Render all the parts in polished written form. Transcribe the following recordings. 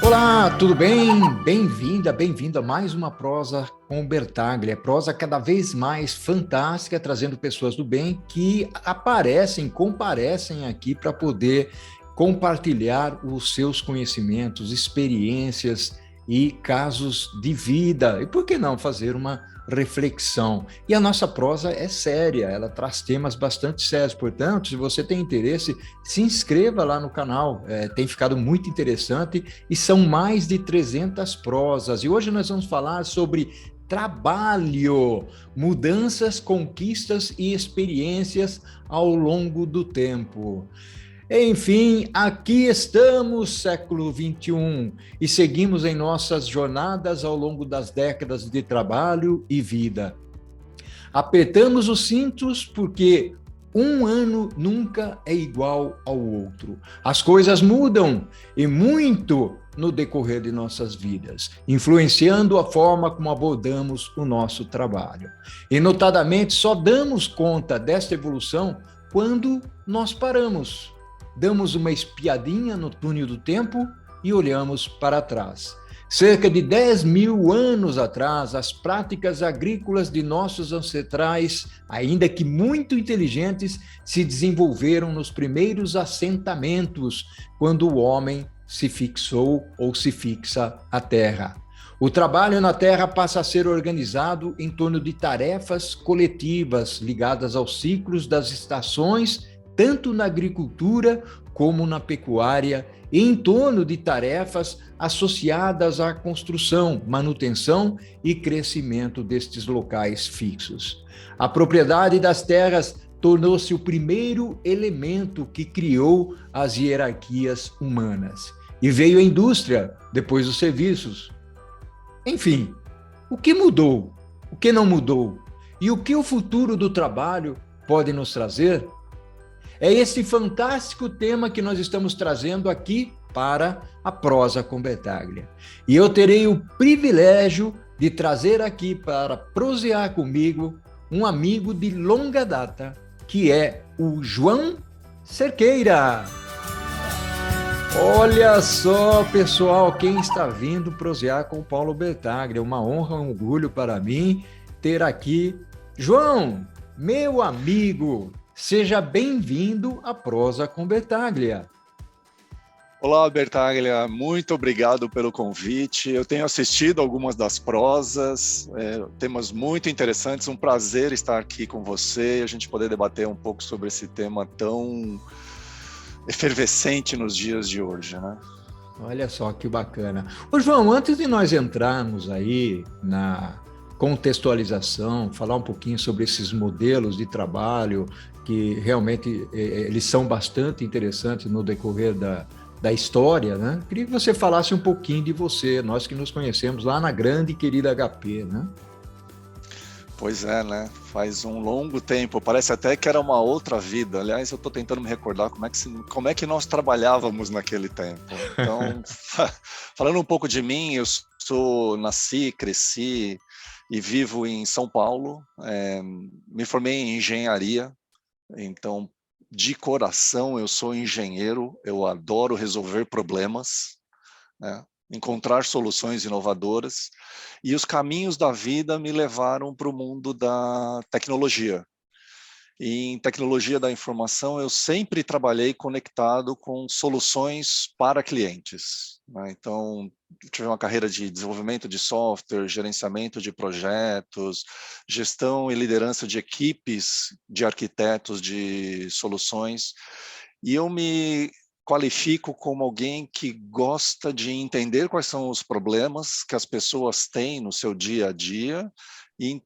Olá, tudo bem? Bem-vinda, bem-vindo a mais uma prosa com Bertaglia. Prosa cada vez mais fantástica, trazendo pessoas do bem que comparecem aqui para poder compartilhar os seus conhecimentos, experiências e casos de vida. E por que não fazer uma reflexão? E a nossa prosa é séria, ela traz temas bastante sérios. Portanto, se você tem interesse, se inscreva lá no canal, tem ficado muito interessante e são mais de 300 prosas. E hoje nós vamos falar sobre trabalho, mudanças, conquistas e experiências ao longo do tempo. Enfim, aqui estamos, século XXI, e seguimos em nossas jornadas ao longo das décadas de trabalho e vida. Apertamos os cintos porque um ano nunca é igual ao outro. As coisas mudam e muito no decorrer de nossas vidas, influenciando a forma como abordamos o nosso trabalho. E, notadamente, só damos conta desta evolução quando nós paramos, damos uma espiadinha no túnel do tempo e olhamos para trás. Cerca de 10 mil anos atrás, as práticas agrícolas de nossos ancestrais, ainda que muito inteligentes, se desenvolveram nos primeiros assentamentos, quando o homem se fixou ou se fixa à terra. O trabalho na terra passa a ser organizado em torno de tarefas coletivas ligadas aos ciclos das estações, tanto na agricultura como na pecuária, e em torno de tarefas associadas à construção, manutenção e crescimento destes locais fixos. A propriedade das terras tornou-se o primeiro elemento que criou as hierarquias humanas. E veio a indústria, depois os serviços. Enfim, o que mudou? O que não mudou? E o que o futuro do trabalho pode nos trazer? É esse fantástico tema que nós estamos trazendo aqui para a prosa com Bertaglia. E eu terei o privilégio de trazer aqui para prosear comigo um amigo de longa data, que é o João Cerqueira. Olha só, pessoal, quem está vindo prosear com o Paulo Bertaglia. Uma honra, um orgulho para mim ter aqui João, meu amigo. Seja bem-vindo à Prosa com Bertaglia. Olá, Bertaglia, muito obrigado pelo convite. Eu tenho assistido algumas das prosas, temas muito interessantes. Um prazer estar aqui com você e a gente poder debater um pouco sobre esse tema tão efervescente nos dias de hoje, né? Olha só que bacana. Ô, João, antes de nós entrarmos aí na contextualização, falar um pouquinho sobre esses modelos de trabalho, que realmente eles são bastante interessantes no decorrer da história, né? Queria que você falasse um pouquinho de você, nós que nos conhecemos lá na grande e querida HP, né? Pois é, né? Faz um longo tempo, parece até que era uma outra vida. Aliás, eu estou tentando me recordar como é que nós trabalhávamos naquele tempo. Então, falando um pouco de mim, eu nasci, cresci e vivo em São Paulo. Me formei em engenharia, então, de coração, eu sou engenheiro, eu adoro resolver problemas, né? Encontrar soluções inovadoras, e os caminhos da vida me levaram para o mundo da tecnologia. E em tecnologia da informação, eu sempre trabalhei conectado com soluções para clientes, né? Então, tive uma carreira de desenvolvimento de software, gerenciamento de projetos, gestão e liderança de equipes de arquitetos de soluções, e eu me qualifico como alguém que gosta de entender quais são os problemas que as pessoas têm no seu dia a dia e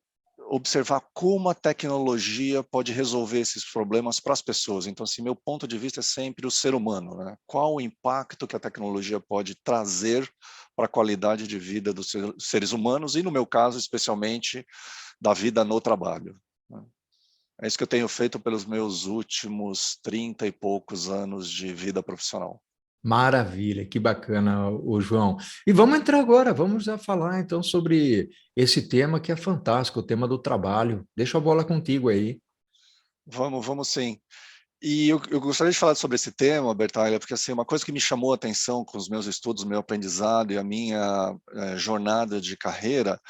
observar como a tecnologia pode resolver esses problemas para as pessoas. Então, assim, meu ponto de vista é sempre o ser humano, né? Qual o impacto que a tecnologia pode trazer para a qualidade de vida dos seres humanos e, no meu caso, especialmente, da vida no trabalho, né? É isso que eu tenho feito pelos meus últimos 30 e poucos anos de vida profissional. Maravilha, que bacana, o João. E vamos entrar agora, vamos já falar então sobre esse tema que é fantástico, o tema do trabalho. Deixa a bola contigo aí. Vamos sim. E eu gostaria de falar sobre esse tema, Bertalha, porque assim, uma coisa que me chamou a atenção com os meus estudos, meu aprendizado e a minha jornada de carreira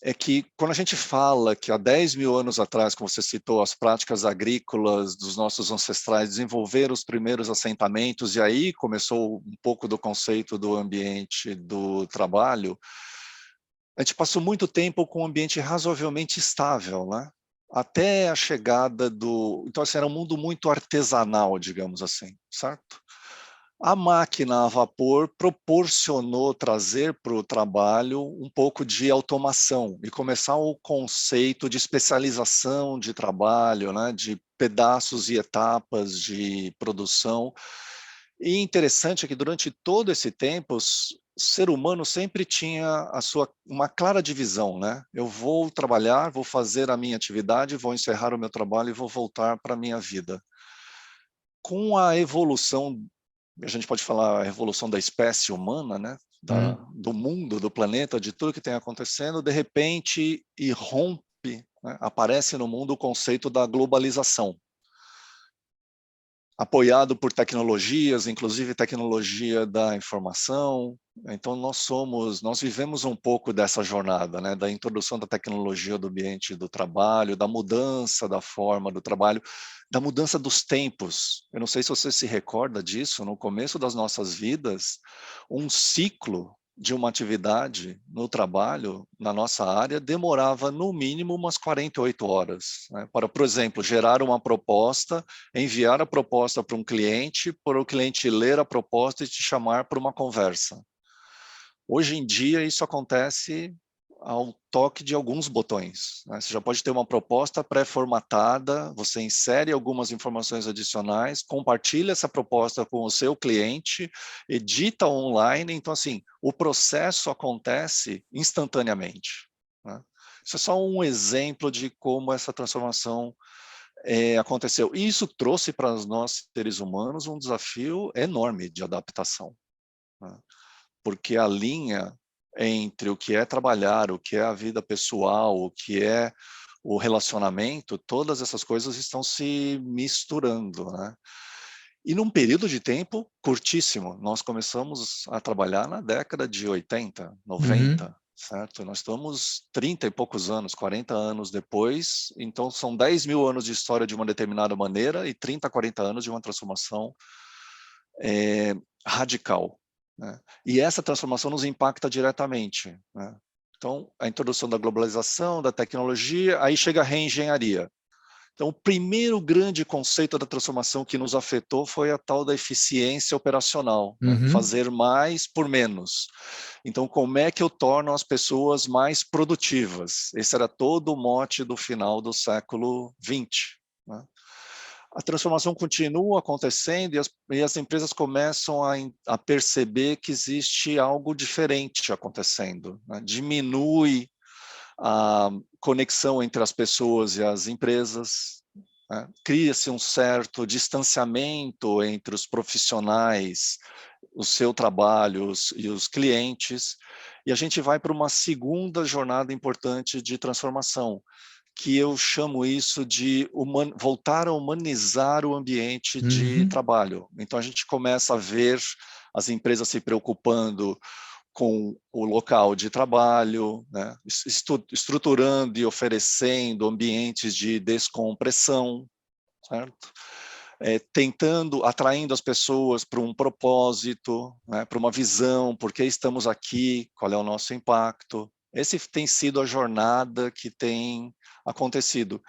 é que quando a gente fala que há 10 mil anos atrás, como você citou, as práticas agrícolas dos nossos ancestrais desenvolveram os primeiros assentamentos e aí começou um pouco do conceito do ambiente do trabalho, a gente passou muito tempo com um ambiente razoavelmente estável, né? Até a chegada do... Então, assim, era um mundo muito artesanal, digamos assim, certo? A máquina a vapor proporcionou trazer para o trabalho um pouco de automação e começar o conceito de especialização de trabalho, né, de pedaços e etapas de produção. E interessante é que durante todo esse tempo, o ser humano sempre tinha uma clara divisão, né? Eu vou trabalhar, vou fazer a minha atividade, vou encerrar o meu trabalho e vou voltar para a minha vida. Com a evolução, a gente pode falar a evolução da espécie humana, né? Do mundo, do planeta, de tudo que tem acontecendo, de repente irrompe, né? Aparece no mundo o conceito da globalização, apoiado por tecnologias, inclusive tecnologia da informação. Então nós vivemos um pouco dessa jornada, né, da introdução da tecnologia do ambiente do trabalho, da mudança da forma do trabalho, da mudança dos tempos. Eu não sei se você se recorda disso, no começo das nossas vidas, um ciclo de uma atividade no trabalho, na nossa área, demorava no mínimo umas 48 horas, né? Para, por exemplo, gerar uma proposta, enviar a proposta para um cliente, para o cliente ler a proposta e te chamar para uma conversa. Hoje em dia, isso acontece ao toque de alguns botões, né? Você já pode ter uma proposta pré-formatada, você insere algumas informações adicionais, compartilha essa proposta com o seu cliente, edita online, então assim, o processo acontece instantaneamente, né? Isso é só um exemplo de como essa transformação aconteceu. E isso trouxe para nós, seres humanos, um desafio enorme de adaptação, né? Porque a linha entre o que é trabalhar, o que é a vida pessoal, o que é o relacionamento, todas essas coisas estão se misturando, né? E num período de tempo curtíssimo, nós começamos a trabalhar na década de 80, Uhum. 90, certo? Nós estamos 30 e poucos anos, 40 anos depois, então são 10 mil anos de história de uma determinada maneira e 30, 40 anos de uma transformação radical, né? E essa transformação nos impacta diretamente, né? Então, a introdução da globalização, da tecnologia, aí chega a reengenharia. Então, o primeiro grande conceito da transformação que nos afetou foi a tal da eficiência operacional, né? Uhum. Fazer mais por menos. Então, como é que eu torno as pessoas mais produtivas? Esse era todo o mote do final do século XX, né? A transformação continua acontecendo e as empresas começam a perceber que existe algo diferente acontecendo, né? Diminui a conexão entre as pessoas e as empresas, né? Cria-se um certo distanciamento entre os profissionais, o seu trabalho e os clientes, e a gente vai para uma segunda jornada importante de transformação, que eu chamo isso de voltar a humanizar o ambiente de Uhum. trabalho. Então, a gente começa a ver as empresas se preocupando com o local de trabalho, né? Estruturando e oferecendo ambientes de descompressão, certo? Tentando, atraindo as pessoas para um propósito, né? Para uma visão, por que estamos aqui, qual é o nosso impacto. Esse tem sido a jornada que tem acontecido.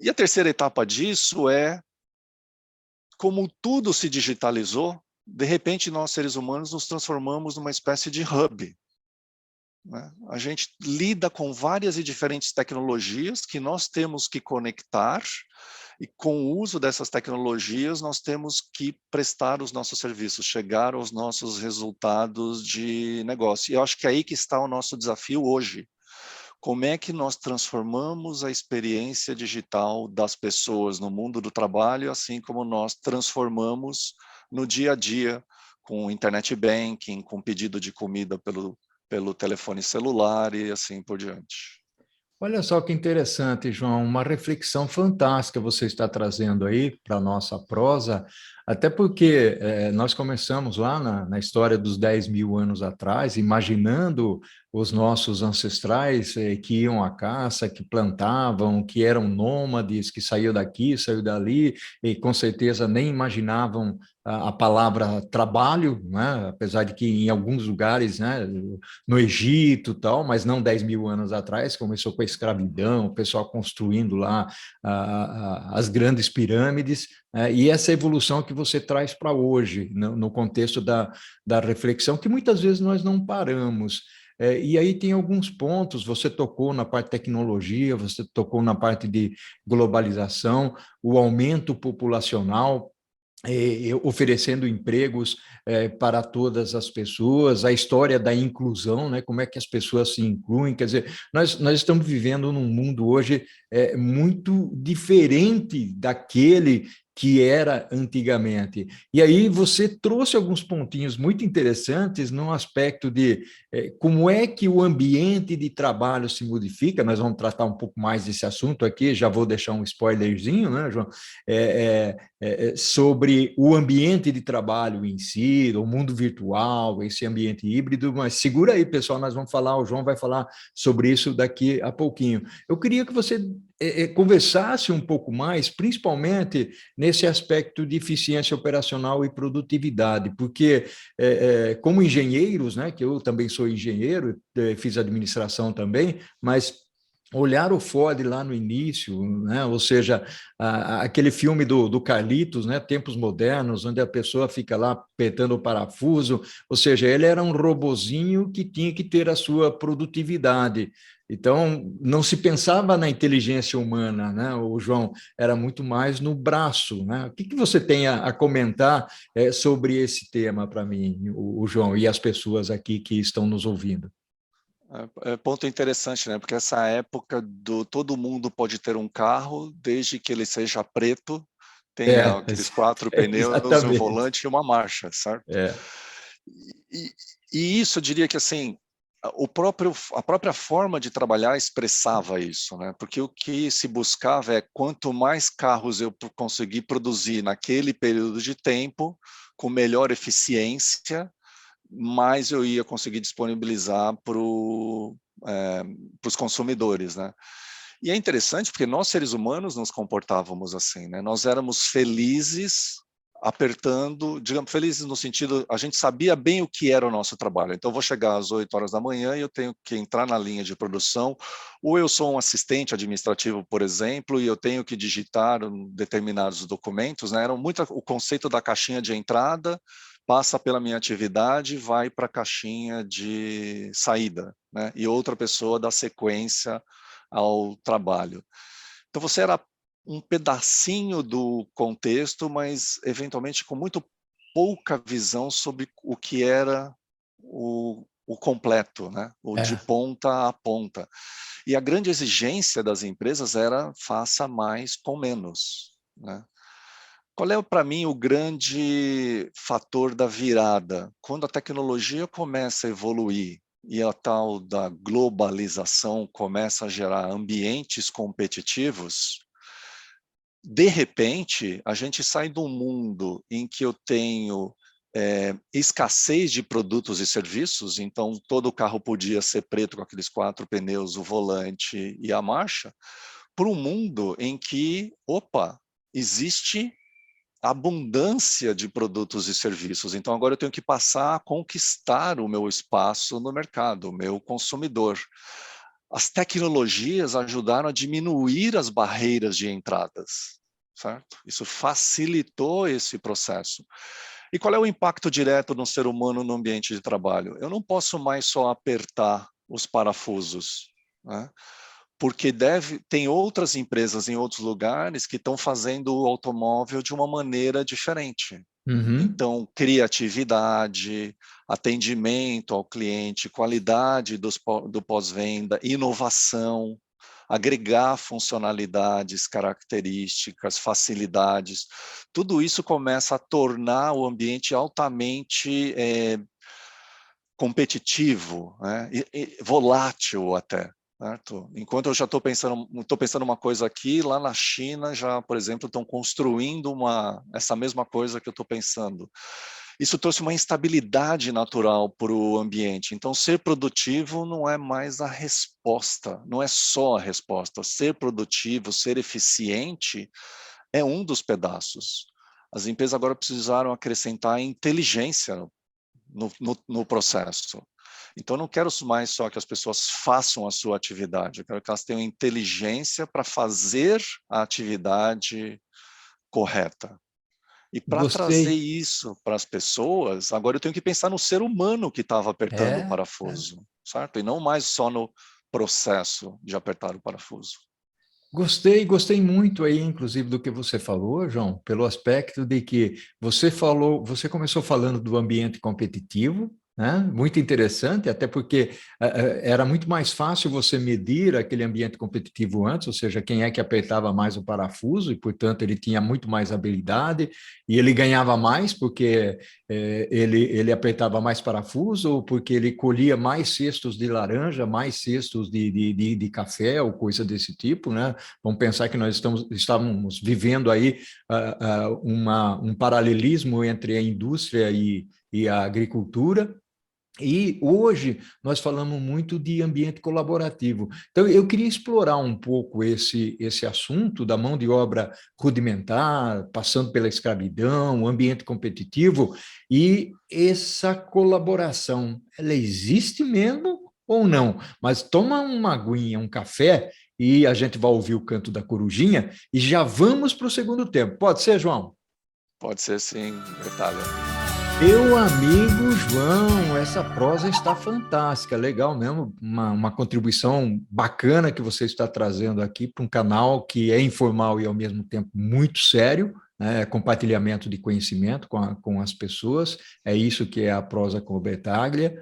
E a terceira etapa disso é, como tudo se digitalizou, de repente nós, seres humanos, nos transformamos numa espécie de hub, né? A gente lida com várias e diferentes tecnologias que nós temos que conectar, e com o uso dessas tecnologias nós temos que prestar os nossos serviços, chegar aos nossos resultados de negócio. E eu acho que é aí que está o nosso desafio hoje. Como é que nós transformamos a experiência digital das pessoas no mundo do trabalho, assim como nós transformamos no dia a dia, com internet banking, com pedido de comida pelo telefone celular e assim por diante. Olha só que interessante, João, uma reflexão fantástica você está trazendo aí para a nossa prosa, até porque nós começamos lá na história dos 10 mil anos atrás, imaginando os nossos ancestrais que iam à caça, que plantavam, que eram nômades, que saíam daqui, saiu dali, e com certeza nem imaginavam a palavra trabalho, né? Apesar de que em alguns lugares, né, no Egito e tal, mas não 10 mil anos atrás, começou com a escravidão, o pessoal construindo lá as grandes pirâmides, e essa evolução que você traz para hoje, no contexto da reflexão, que muitas vezes nós não paramos. E aí tem alguns pontos, você tocou na parte de tecnologia, você tocou na parte de globalização, o aumento populacional, oferecendo empregos para todas as pessoas, a história da inclusão, né? Como é que as pessoas se incluem, quer dizer, nós estamos vivendo num mundo hoje muito diferente daquele que era antigamente. E aí você trouxe alguns pontinhos muito interessantes no aspecto de como é que o ambiente de trabalho se modifica, nós vamos tratar um pouco mais desse assunto aqui, já vou deixar um spoilerzinho, né, João? Sobre o ambiente de trabalho em si, o mundo virtual, esse ambiente híbrido, mas segura aí, pessoal, nós vamos falar, o João vai falar sobre isso daqui a pouquinho. Eu queria que você conversasse um pouco mais, principalmente nesse aspecto de eficiência operacional e produtividade, porque como engenheiros, né, que eu também sou engenheiro, fiz administração também, mas olhar o Ford lá no início, né? Ou seja, aquele filme do Carlitos, né? Tempos Modernos, onde a pessoa fica lá apertando o parafuso, ou seja, ele era um robozinho que tinha que ter a sua produtividade. Então, não se pensava na inteligência humana, né? O João era muito mais no braço, né? O que você tem a comentar sobre esse tema para mim, o João, e as pessoas aqui que estão nos ouvindo? Ponto interessante, né? Porque essa época do todo mundo pode ter um carro, desde que ele seja preto, tenha É, aqueles 4 pneus, um exatamente. volante e uma marcha, certo? É, E, e isso, eu diria que assim, a própria forma de trabalhar expressava isso, né? Porque o que se buscava é quanto mais carros eu conseguir produzir naquele período de tempo, com melhor eficiência, mais eu ia conseguir disponibilizar para os consumidores, né? E é interessante porque nós, seres humanos, nos comportávamos assim, né? Nós éramos felizes apertando, digamos, felizes no sentido, a gente sabia bem o que era o nosso trabalho. Então, eu vou chegar às 8 horas da manhã e eu tenho que entrar na linha de produção, ou eu sou um assistente administrativo, por exemplo, e eu tenho que digitar determinados documentos, né? Era muito o conceito da caixinha de entrada, passa pela minha atividade, vai para a caixinha de saída, né? E outra pessoa dá sequência ao trabalho. Então você era um pedacinho do contexto, mas eventualmente com muito pouca visão sobre o que era o completo, né? O de é, ponta a ponta. E a grande exigência das empresas era faça mais com menos, né? Qual é, para mim, o grande fator da virada? Quando a tecnologia começa a evoluir e a tal da globalização começa a gerar ambientes competitivos, de repente, a gente sai de um mundo em que eu tenho escassez de produtos e serviços, então todo carro podia ser preto com aqueles 4 pneus, o volante e a marcha, para um mundo em que, opa, existe abundância de produtos e serviços. Então, agora eu tenho que passar a conquistar o meu espaço no mercado, o meu consumidor. As tecnologias ajudaram a diminuir as barreiras de entradas, certo? Isso facilitou esse processo. E qual é o impacto direto no ser humano no ambiente de trabalho? Eu não posso mais só apertar os parafusos, né? Porque tem outras empresas em outros lugares que estão fazendo o automóvel de uma maneira diferente. uhum, Então, criatividade, atendimento ao cliente, qualidade do pós-venda, inovação, agregar funcionalidades, características, facilidades, tudo isso começa a tornar o ambiente altamente competitivo, né? E volátil até. certo? Enquanto eu já estou pensando uma coisa aqui, lá na China já, por exemplo, estão construindo essa mesma coisa que eu estou pensando. Isso trouxe uma instabilidade natural para o ambiente. Então, ser produtivo não é mais a resposta, não é só a resposta. Ser produtivo, ser eficiente é um dos pedaços. As empresas agora precisaram acrescentar inteligência no processo. Então, eu não quero mais só que as pessoas façam a sua atividade, eu quero que elas tenham inteligência para fazer a atividade correta. E para trazer Gostei. isso para as pessoas, agora eu tenho que pensar no ser humano que estava apertando o É. parafuso, certo? E não mais só no processo de apertar o parafuso. Gostei muito aí, inclusive, do que você falou, João, pelo aspecto de que você começou falando do ambiente competitivo, né? Muito interessante, até porque era muito mais fácil você medir aquele ambiente competitivo antes, ou seja, quem é que apertava mais o parafuso, e, portanto, ele tinha muito mais habilidade, e ele ganhava mais porque ele apertava mais parafuso, ou porque ele colhia mais cestos de laranja, mais cestos de café, ou coisa desse tipo, né? Vamos pensar que nós estávamos vivendo aí um paralelismo entre a indústria e a agricultura. E hoje nós falamos muito de ambiente colaborativo. Então, eu queria explorar um pouco esse assunto da mão de obra rudimentar, passando pela escravidão, o ambiente competitivo, e essa colaboração, ela existe mesmo ou não? Mas toma uma aguinha, um café, e a gente vai ouvir o canto da corujinha, e já vamos para o segundo tempo. Pode ser, João? Pode ser sim, Bertalha. Meu amigo João, essa prosa está fantástica, legal mesmo, uma contribuição bacana que você está trazendo aqui para um canal que é informal e ao mesmo tempo muito sério, né? Compartilhamento de conhecimento com as pessoas, é isso que é a prosa com o Bertaglia,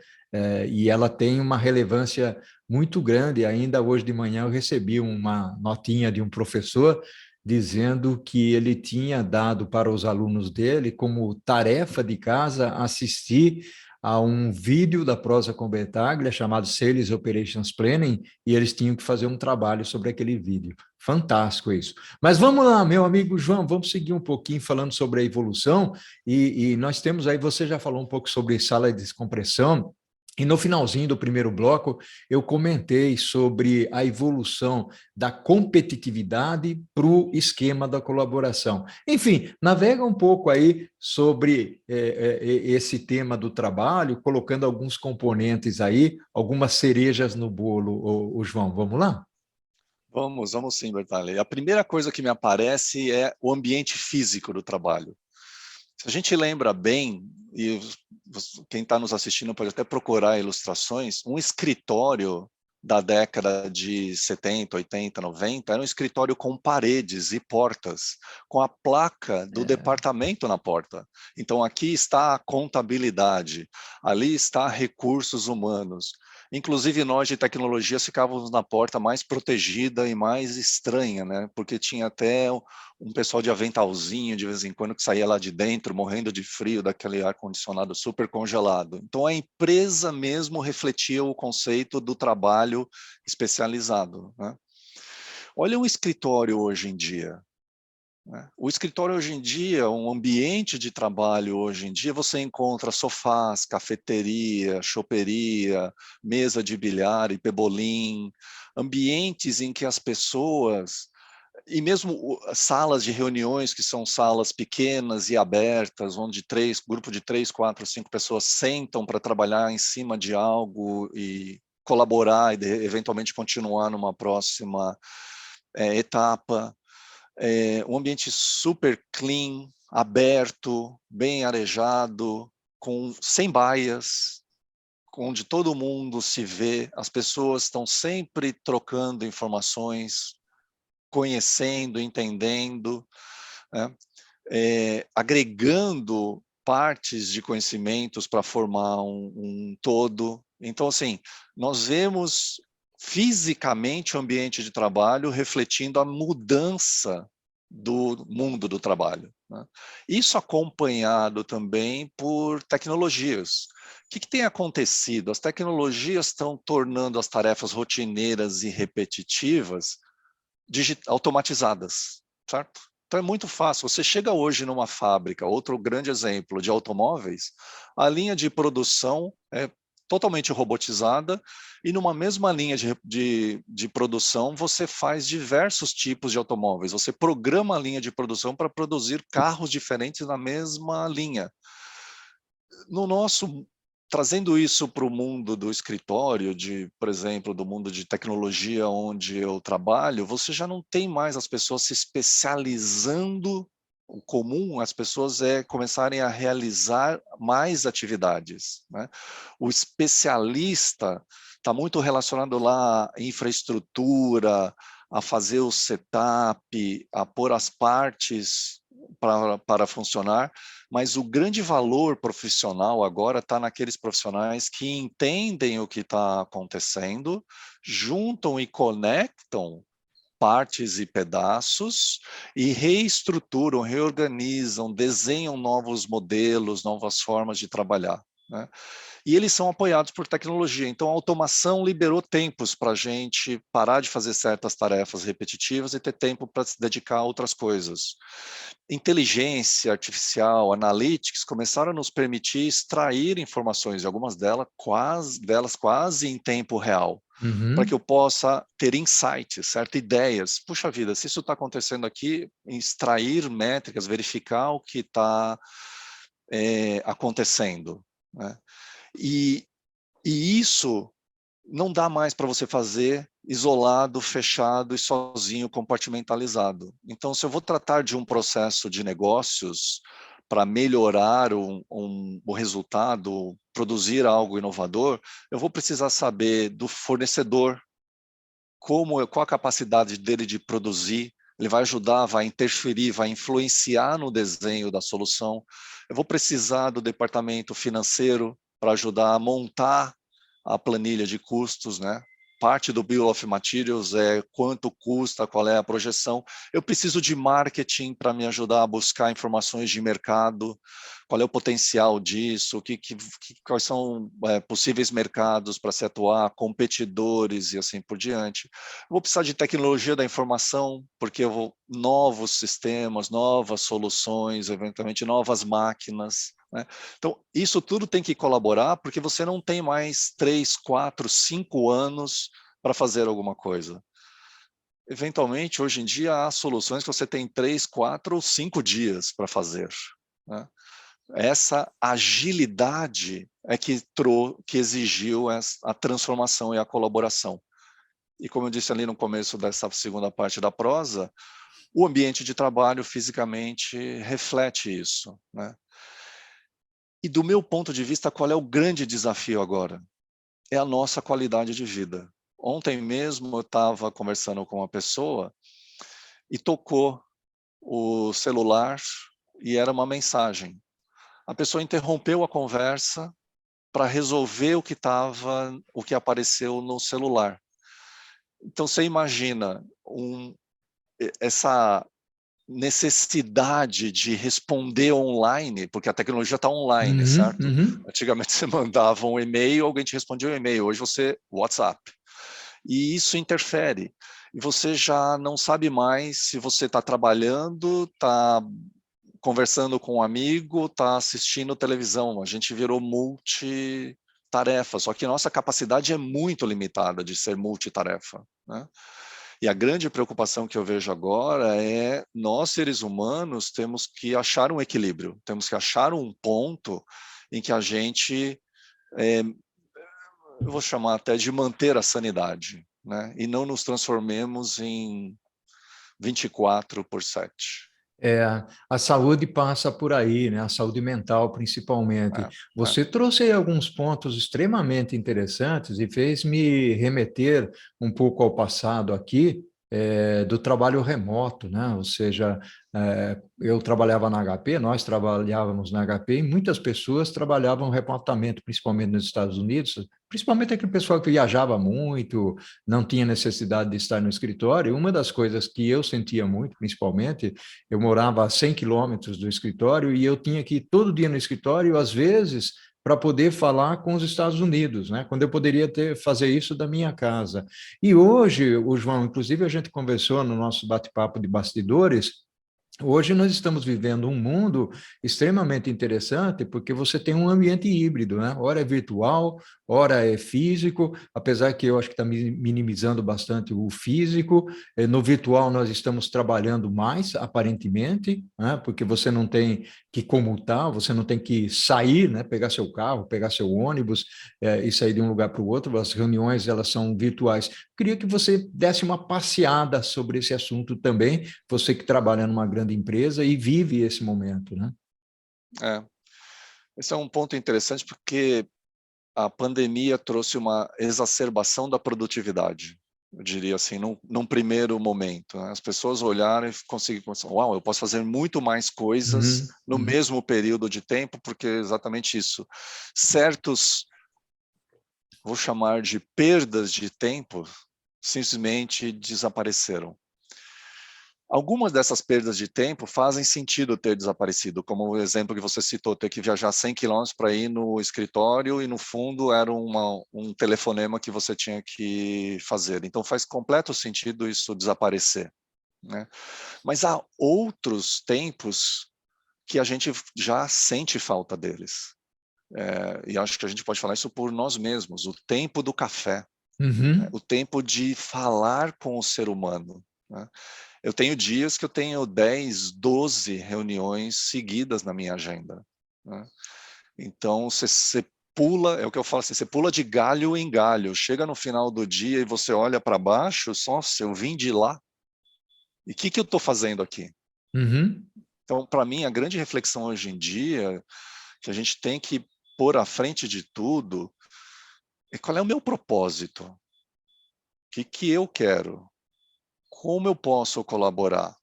e ela tem uma relevância muito grande. Ainda hoje de manhã eu recebi uma notinha de um professor dizendo que ele tinha dado para os alunos dele como tarefa de casa assistir a um vídeo da Prosa com Bertaglia chamado Sales Operations Planning, e eles tinham que fazer um trabalho sobre aquele vídeo. Fantástico isso. Mas vamos lá, meu amigo João, vamos seguir um pouquinho falando sobre a evolução, e nós temos aí, você já falou um pouco sobre sala de descompressão, e no finalzinho do primeiro bloco, eu comentei sobre a evolução da competitividade para o esquema da colaboração. Enfim, navega um pouco aí sobre esse tema do trabalho, colocando alguns componentes aí, algumas cerejas no bolo, o João. Vamos lá? Vamos sim, Bertalha. A primeira coisa que me aparece é o ambiente físico do trabalho. Se a gente lembra bem, e quem está nos assistindo pode até procurar ilustrações, um escritório da década de 70, 80, 90 era um escritório com paredes e portas, com a placa do É. departamento na porta. Então, aqui está a contabilidade, ali está recursos humanos. Inclusive, nós de tecnologia ficávamos na porta mais protegida e mais estranha, né? Porque tinha até um pessoal de aventalzinho de vez em quando que saía lá de dentro, morrendo de frio, daquele ar-condicionado super congelado. Então, a empresa mesmo refletia o conceito do trabalho especializado, né? Olha o escritório hoje em dia. Né? O escritório hoje em dia, um ambiente de trabalho hoje em dia, você encontra sofás, cafeteria, choperia, mesa de bilhar e pebolim, ambientes em que as pessoas e mesmo salas de reuniões, que são salas pequenas e abertas, onde grupo de 3, 4, 5 pessoas sentam para trabalhar em cima de algo e colaborar e eventualmente continuar numa próxima etapa. Um ambiente super clean, aberto, bem arejado, sem baias, onde todo mundo se vê, as pessoas estão sempre trocando informações, conhecendo, entendendo, né? Agregando partes de conhecimentos para formar um todo. Então, assim, nós vemos fisicamente o ambiente de trabalho refletindo a mudança do mundo do trabalho, né? Isso acompanhado também por tecnologias. O que tem acontecido? As tecnologias estão tornando as tarefas rotineiras e repetitivas automatizadas, certo? Então é muito fácil. Você chega hoje numa fábrica, outro grande exemplo de automóveis, a linha de produção é totalmente robotizada e numa mesma linha de produção você faz diversos tipos de automóveis. Você programa a linha de produção para produzir carros diferentes na mesma linha. No nosso Trazendo isso para o mundo do escritório, por exemplo, do mundo de tecnologia onde eu trabalho, você já não tem mais as pessoas se especializando. O comum, as pessoas começarem a realizar mais atividades, né? O especialista está muito relacionado lá à infraestrutura, a fazer o setup, a pôr as partes para funcionar, mas o grande valor profissional agora está naqueles profissionais que entendem o que está acontecendo, juntam e conectam partes e pedaços e reestruturam, reorganizam, desenham novos modelos, novas formas de trabalhar, né? E eles são apoiados por tecnologia. Então, a automação liberou tempos para a gente parar de fazer certas tarefas repetitivas e ter tempo para se dedicar a outras coisas. Inteligência artificial, analytics, começaram a nos permitir extrair informações, e algumas delas quase em tempo real, para que Uhum. eu possa ter insights, certo? Ideias. Puxa vida, se isso está acontecendo aqui, extrair métricas, verificar o que está acontecendo, né? E, e isso não dá mais para você fazer isolado, fechado e sozinho, compartimentalizado. Então, se eu vou tratar de um processo de negócios para melhorar o resultado, produzir algo inovador, eu vou precisar saber do fornecedor, qual a capacidade dele de produzir, ele vai ajudar, vai interferir, vai influenciar no desenho da solução. Eu vou precisar do departamento financeiro para ajudar a montar a planilha de custos, né? Parte do Bill of Materials é quanto custa, qual é a projeção. Eu preciso de marketing para me ajudar a buscar informações de mercado, qual é o potencial disso, quais são possíveis mercados para se atuar, competidores e assim por diante. Eu vou precisar de tecnologia da informação, porque novos sistemas, novas soluções, eventualmente novas máquinas, né? Então, isso tudo tem que colaborar, porque você não tem mais 3, 4, 5 anos para fazer alguma coisa. Eventualmente, hoje em dia, há soluções que você tem 3, 4 ou 5 dias para fazer, né? Essa agilidade é que exigiu a transformação e a colaboração. E como eu disse ali no começo dessa segunda parte da prosa, o ambiente de trabalho fisicamente reflete isso, né? E do meu ponto de vista, qual é o grande desafio agora? É a nossa qualidade de vida. Ontem mesmo eu estava conversando com uma pessoa e tocou o celular e era uma mensagem. A pessoa interrompeu a conversa para resolver o que apareceu no celular. Então você imagina essa necessidade de responder online, porque a tecnologia está online, Uhum, certo? uhum. Antigamente você mandava um e-mail, alguém te respondia um e-mail, hoje você WhatsApp. E isso interfere. E você já não sabe mais se você está trabalhando, está conversando com um amigo, está assistindo televisão. A gente virou multitarefa, só que nossa capacidade é muito limitada de ser multitarefa, né? E a grande preocupação que eu vejo agora é nós, seres humanos, temos que achar um equilíbrio, temos que achar um ponto em que a gente, eu vou chamar até de manter a sanidade, né? E não nos transformemos em 24/7. É, a saúde passa por aí, né? A saúde mental, principalmente. É, é. Você trouxe aí alguns pontos extremamente interessantes e fez me remeter um pouco ao passado aqui, do trabalho remoto, né? Ou seja, eu trabalhava na HP, nós trabalhávamos na HP e muitas pessoas trabalhavam remotamente, principalmente nos Estados Unidos, principalmente aquele pessoal que viajava muito, não tinha necessidade de estar no escritório. Uma das coisas que eu sentia muito, principalmente, eu morava a 100 quilômetros do escritório e eu tinha que ir todo dia no escritório, às vezes, para poder falar com os Estados Unidos, né? Quando eu poderia fazer isso da minha casa. E hoje, o João, inclusive a gente conversou no nosso bate-papo de bastidores. Hoje nós estamos vivendo um mundo extremamente interessante, porque você tem um ambiente híbrido, né? Ora é virtual, ora é físico, apesar que eu acho que está minimizando bastante o físico. No virtual nós estamos trabalhando mais, aparentemente, né? Porque você não tem que comutar, você não tem que sair, né? Pegar seu carro, pegar seu ônibus, e sair de um lugar para o outro. As reuniões, elas são virtuais. Queria que você desse uma passeada sobre esse assunto também, você que trabalha numa grande empresa e vive esse momento, né? É, esse é um ponto interessante porque a pandemia trouxe uma exacerbação da produtividade, eu diria assim, num primeiro momento, né? As pessoas olharam e conseguiram pensar: "Uau, eu posso fazer muito mais coisas Uhum, no uhum, mesmo período de tempo", porque é exatamente isso. Certos, vou chamar de perdas de tempo, simplesmente desapareceram. Algumas dessas perdas de tempo fazem sentido ter desaparecido, como o exemplo que você citou, ter que viajar 100 quilômetros para ir no escritório e no fundo era um telefonema que você tinha que fazer. Então faz completo sentido isso desaparecer, né. Mas há outros tempos que a gente já sente falta deles, e acho que a gente pode falar isso por nós mesmos, o tempo do café, né, uhum, o tempo de falar com o ser humano, né. Eu tenho dias que eu tenho 10, 12 reuniões seguidas na minha agenda, né. Então você pula, é o que eu falo assim, você pula de galho em galho, chega no final do dia e você olha para baixo: "Nossa, eu vim de lá, e que eu estou fazendo aqui?". uhum, Então, para mim, a grande reflexão hoje em dia, que a gente tem que pôr à frente de tudo, é qual é o meu propósito? O que eu quero? Como eu posso colaborar?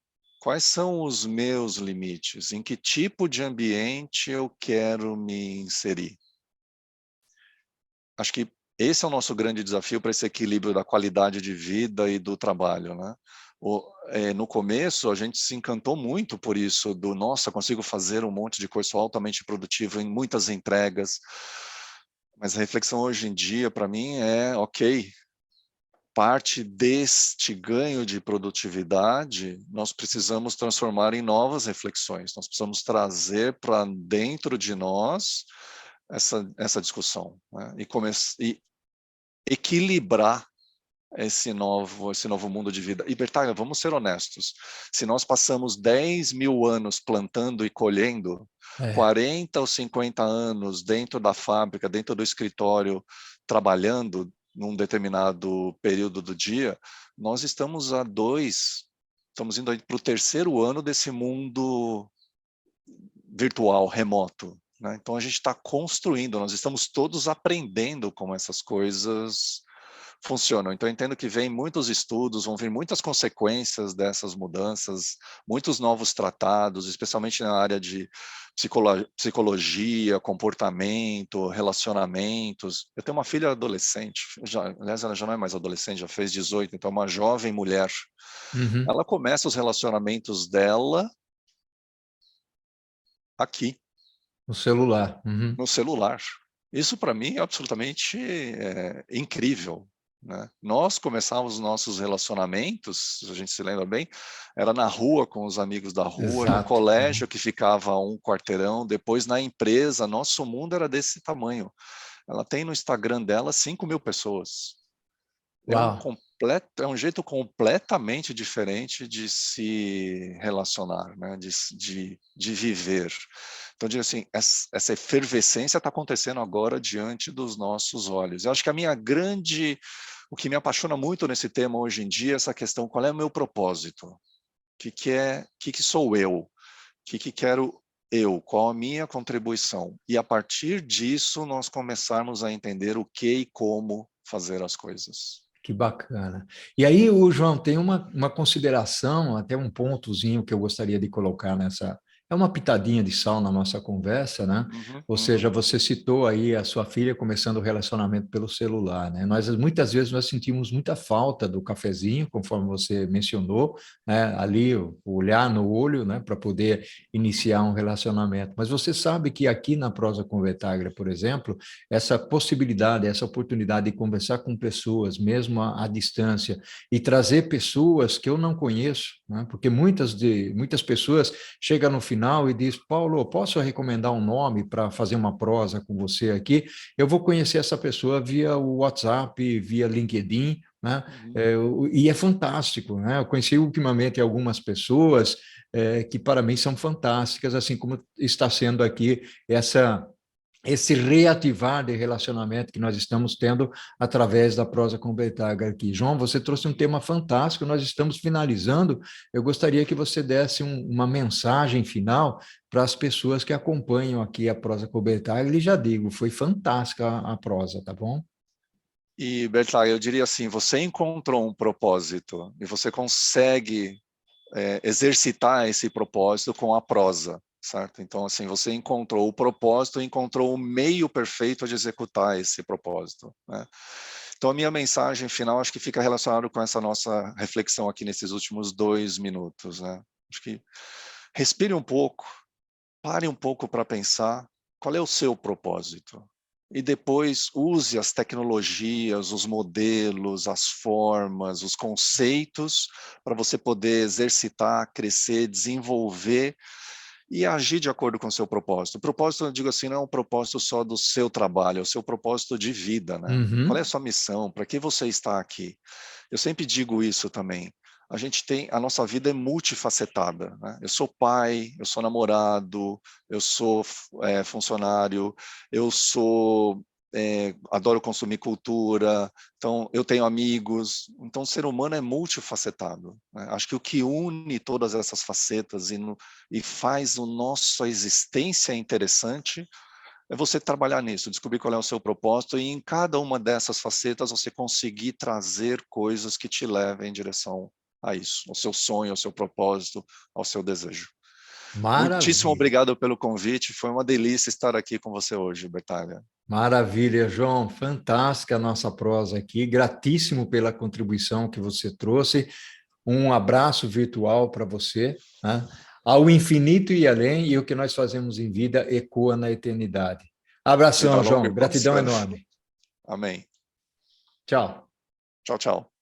Quais são os meus limites? Em que tipo de ambiente eu quero me inserir? Acho que esse é o nosso grande desafio para esse equilíbrio da qualidade de vida e do trabalho, né. No começo, a gente se encantou muito por isso, do: "Nossa, consigo fazer um monte de coisa, sou altamente produtivo em muitas entregas". Mas a reflexão hoje em dia, para mim, é: "Ok, parte deste ganho de produtividade, nós precisamos transformar em novas reflexões, nós precisamos trazer para dentro de nós essa discussão, né, e equilibrar esse novo mundo de vida". E Bertaglia, vamos ser honestos, se nós passamos 10.000 anos plantando e colhendo, é, 40 ou 50 anos dentro da fábrica, dentro do escritório, trabalhando num determinado período do dia, nós estamos indo para o terceiro ano desse mundo virtual, remoto, né. Então a gente está construindo, nós estamos todos aprendendo como essas coisas funcionam. Então eu entendo que vem muitos estudos, vão vir muitas consequências dessas mudanças, muitos novos tratados, especialmente na área de psicologia, comportamento, relacionamentos. Eu tenho uma filha adolescente, aliás, ela já não é mais adolescente, já fez 18, então é uma jovem mulher. uhum. Ela começa os relacionamentos dela aqui, O celular. Uhum. no celular. Isso para mim é absolutamente, incrível, né. Nós começávamos os nossos relacionamentos, se a gente se lembra bem, era na rua com os amigos da rua, no Exato. colégio Uhum. que ficava a um quarteirão, depois na empresa, nosso mundo era desse tamanho. Ela tem no Instagram dela 5.000 pessoas. Uau. É um jeito completamente diferente de se relacionar, né, de viver. Então, digo assim, essa efervescência está acontecendo agora diante dos nossos olhos. Eu acho que o que me apaixona muito nesse tema hoje em dia é essa questão: qual é o meu propósito? O que sou eu? O que quero eu? Qual a minha contribuição? E a partir disso nós começarmos a entender o que e como fazer as coisas. Que bacana. E aí, o João, tem uma consideração, até um pontozinho que eu gostaria de colocar nessa. É uma pitadinha de sal na nossa conversa, né? Uhum, Ou seja, uhum, você citou aí a sua filha começando o relacionamento pelo celular, né? Muitas vezes, nós sentimos muita falta do cafezinho, conforme você mencionou, né? Ali, o olhar no olho, né? Para poder iniciar um relacionamento. Mas você sabe que aqui na Prosa com Vertaglia, por exemplo, essa possibilidade, essa oportunidade de conversar com pessoas, mesmo à distância, e trazer pessoas que eu não conheço, né? Porque muitas pessoas chegam no final e dizem, Paulo, posso recomendar um nome para fazer uma prosa com você aqui? Eu vou conhecer essa pessoa via o WhatsApp, via LinkedIn, né? uhum. E é fantástico, né? Eu conheci ultimamente algumas pessoas que para mim são fantásticas, assim como está sendo aqui esse reativar de relacionamento que nós estamos tendo através da prosa com Bertaglia aqui. João, você trouxe um tema fantástico, nós estamos finalizando. Eu gostaria que você desse uma mensagem final para as pessoas que acompanham aqui a prosa com Bertaglia. E já digo, foi fantástica a prosa, tá bom? E, Bertaglia, eu diria assim, você encontrou um propósito e você consegue exercitar esse propósito com a prosa, certo? Então, assim, você encontrou o propósito e encontrou o meio perfeito de executar esse propósito, né? Então, a minha mensagem final acho que fica relacionado com essa nossa reflexão aqui nesses últimos 2 minutos, né? Acho que respire um pouco, pare um pouco para pensar qual é o seu propósito. E depois use as tecnologias, os modelos, as formas, os conceitos para você poder exercitar, crescer, desenvolver e agir de acordo com o seu propósito. O propósito, eu digo assim, não é um propósito só do seu trabalho, é o seu propósito de vida, né? Qual é a Uhum. sua missão? Para que você está aqui? Eu sempre digo isso também. A nossa vida é multifacetada, né? Eu sou pai, eu sou namorado, eu sou funcionário, eu sou adoro consumir cultura, então eu tenho amigos. Então o ser humano é multifacetado, né? Acho que o que une todas essas facetas e faz a nossa existência interessante é você trabalhar nisso, descobrir qual é o seu propósito e em cada uma dessas facetas você conseguir trazer coisas que te levem em direção a isso, ao seu sonho, ao seu propósito, ao seu desejo. Muitíssimo Maravilha. obrigado pelo convite, foi uma delícia estar aqui com você hoje, Bertaglia. Maravilha, João. Fantástica a nossa prosa aqui. Gratíssimo pela contribuição que você trouxe. Um abraço virtual para você, né? Ao infinito e além, e o que nós fazemos em vida ecoa na eternidade. Vida Abração, longa João. e Gratidão próspera. enorme. Amém. Tchau. Tchau, tchau.